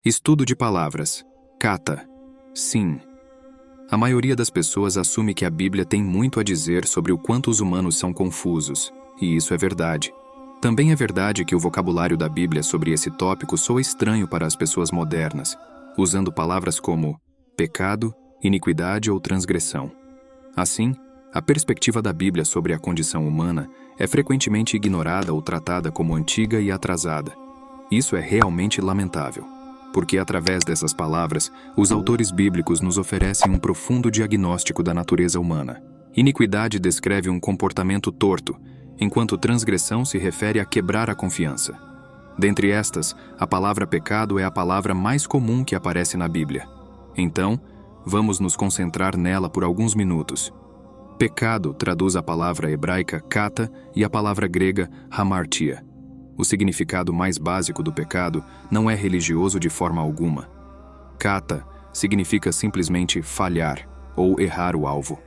Estudo de palavras. Kata. Sim. A maioria das pessoas assume que a Bíblia tem muito a dizer sobre o quanto os humanos são confusos, e isso é verdade. Também é verdade que o vocabulário da Bíblia sobre esse tópico soa estranho para as pessoas modernas, usando palavras como pecado, iniquidade ou transgressão. Assim, a perspectiva da Bíblia sobre a condição humana é frequentemente ignorada ou tratada como antiga e atrasada. Isso é realmente lamentável, porque através dessas palavras, os autores bíblicos nos oferecem um profundo diagnóstico da natureza humana. Iniquidade descreve um comportamento torto, enquanto transgressão se refere a quebrar a confiança. Dentre estas, a palavra pecado é a palavra mais comum que aparece na Bíblia. Então, vamos nos concentrar nela por alguns minutos. Pecado traduz a palavra hebraica kata e a palavra grega hamartia. O significado mais básico do pecado não é religioso de forma alguma. Kata significa simplesmente falhar ou errar o alvo.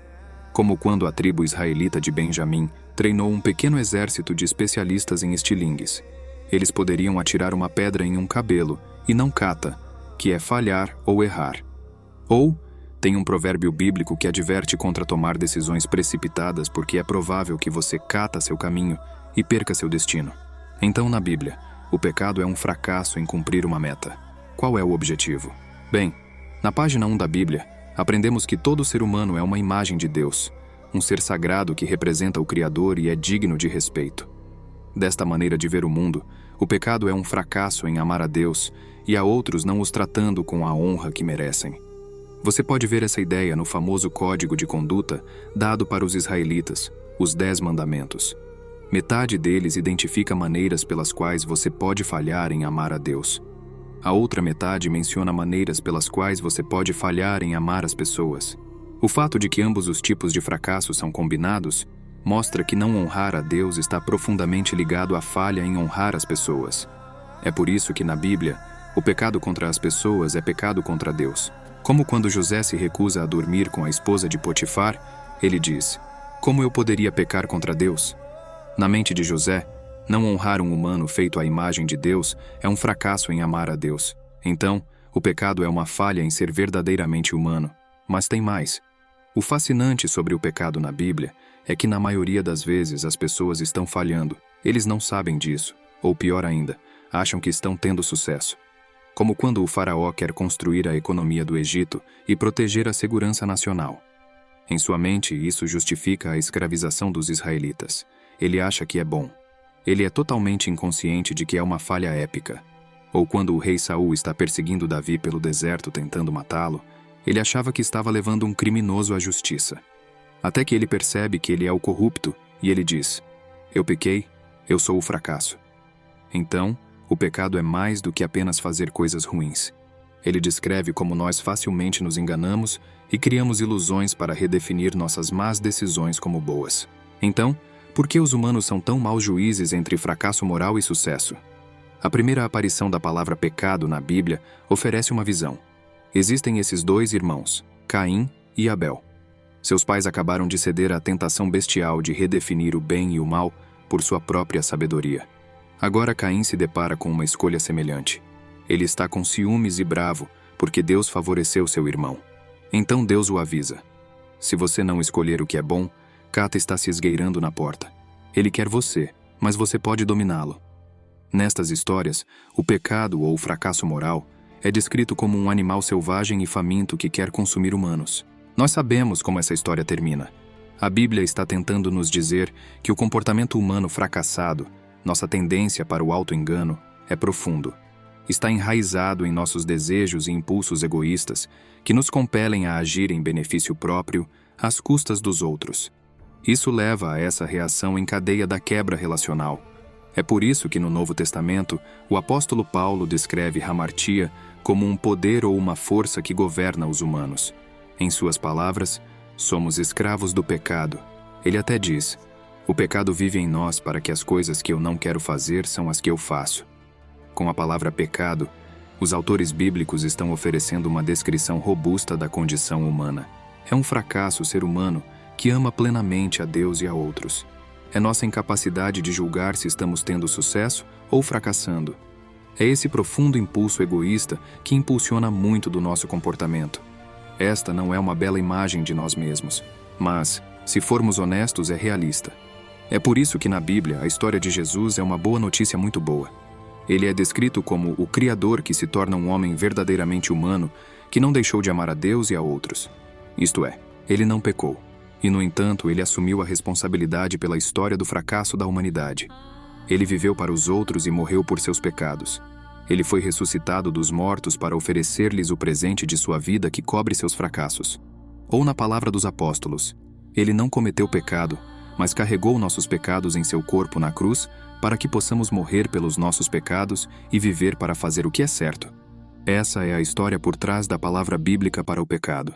Como quando a tribo israelita de Benjamim treinou um pequeno exército de especialistas em estilingues. Eles poderiam atirar uma pedra em um cabelo, e não kata, que é falhar ou errar. Ou, tem um provérbio bíblico que adverte contra tomar decisões precipitadas porque é provável que você cata seu caminho e perca seu destino. Então, na Bíblia, o pecado é um fracasso em cumprir uma meta. Qual é o objetivo? Bem, na página 1 da Bíblia, aprendemos que todo ser humano é uma imagem de Deus, um ser sagrado que representa o Criador e é digno de respeito. Desta maneira de ver o mundo, o pecado é um fracasso em amar a Deus e a outros não os tratando com a honra que merecem. Você pode ver essa ideia no famoso código de conduta dado para os israelitas, os 10 mandamentos. Metade deles identifica maneiras pelas quais você pode falhar em amar a Deus. A outra metade menciona maneiras pelas quais você pode falhar em amar as pessoas. O fato de que ambos os tipos de fracasso são combinados mostra que não honrar a Deus está profundamente ligado à falha em honrar as pessoas. É por isso que na Bíblia, o pecado contra as pessoas é pecado contra Deus. Como quando José se recusa a dormir com a esposa de Potifar, ele diz: "Como eu poderia pecar contra Deus?" Na mente de José, não honrar um humano feito à imagem de Deus é um fracasso em amar a Deus. Então, o pecado é uma falha em ser verdadeiramente humano. Mas tem mais. O fascinante sobre o pecado na Bíblia é que na maioria das vezes as pessoas estão falhando. Eles não sabem disso, ou pior ainda, acham que estão tendo sucesso. Como quando o faraó quer construir a economia do Egito e proteger a segurança nacional. Em sua mente, isso justifica a escravização dos israelitas. Ele acha que é bom. Ele é totalmente inconsciente de que é uma falha épica. Ou quando o rei Saul está perseguindo Davi pelo deserto tentando matá-lo, ele achava que estava levando um criminoso à justiça. Até que ele percebe que ele é o corrupto e ele diz: "Eu pequei, eu sou o fracasso." Então, o pecado é mais do que apenas fazer coisas ruins. Ele descreve como nós facilmente nos enganamos e criamos ilusões para redefinir nossas más decisões como boas. Então, por que os humanos são tão maus juízes entre fracasso moral e sucesso? A primeira aparição da palavra pecado na Bíblia oferece uma visão. Existem esses 2 irmãos, Caim e Abel. Seus pais acabaram de ceder à tentação bestial de redefinir o bem e o mal por sua própria sabedoria. Agora Caim se depara com uma escolha semelhante. Ele está com ciúmes e bravo porque Deus favoreceu seu irmão. Então Deus o avisa: "Se você não escolher o que é bom, Kata está se esgueirando na porta. Ele quer você, mas você pode dominá-lo." Nestas histórias, o pecado ou o fracasso moral é descrito como um animal selvagem e faminto que quer consumir humanos. Nós sabemos como essa história termina. A Bíblia está tentando nos dizer que o comportamento humano fracassado, nossa tendência para o auto-engano, é profundo. Está enraizado em nossos desejos e impulsos egoístas que nos compelem a agir em benefício próprio às custas dos outros. Isso leva a essa reação em cadeia da quebra relacional. É por isso que no Novo Testamento, o apóstolo Paulo descreve hamartia como um poder ou uma força que governa os humanos. Em suas palavras, somos escravos do pecado. Ele até diz: "O pecado vive em nós para que as coisas que eu não quero fazer são as que eu faço." Com a palavra pecado, os autores bíblicos estão oferecendo uma descrição robusta da condição humana. É um fracasso ser humano que ama plenamente a Deus e a outros. É nossa incapacidade de julgar se estamos tendo sucesso ou fracassando. É esse profundo impulso egoísta que impulsiona muito do nosso comportamento. Esta não é uma bela imagem de nós mesmos, mas, se formos honestos, é realista. É por isso que na Bíblia a história de Jesus é uma boa notícia muito boa. Ele é descrito como o Criador que se torna um homem verdadeiramente humano, que não deixou de amar a Deus e a outros. Isto é, ele não pecou. E, no entanto, ele assumiu a responsabilidade pela história do fracasso da humanidade. Ele viveu para os outros e morreu por seus pecados. Ele foi ressuscitado dos mortos para oferecer-lhes o presente de sua vida que cobre seus fracassos. Ou na palavra dos apóstolos, ele não cometeu pecado, mas carregou nossos pecados em seu corpo na cruz para que possamos morrer pelos nossos pecados e viver para fazer o que é certo. Essa é a história por trás da palavra bíblica para o pecado.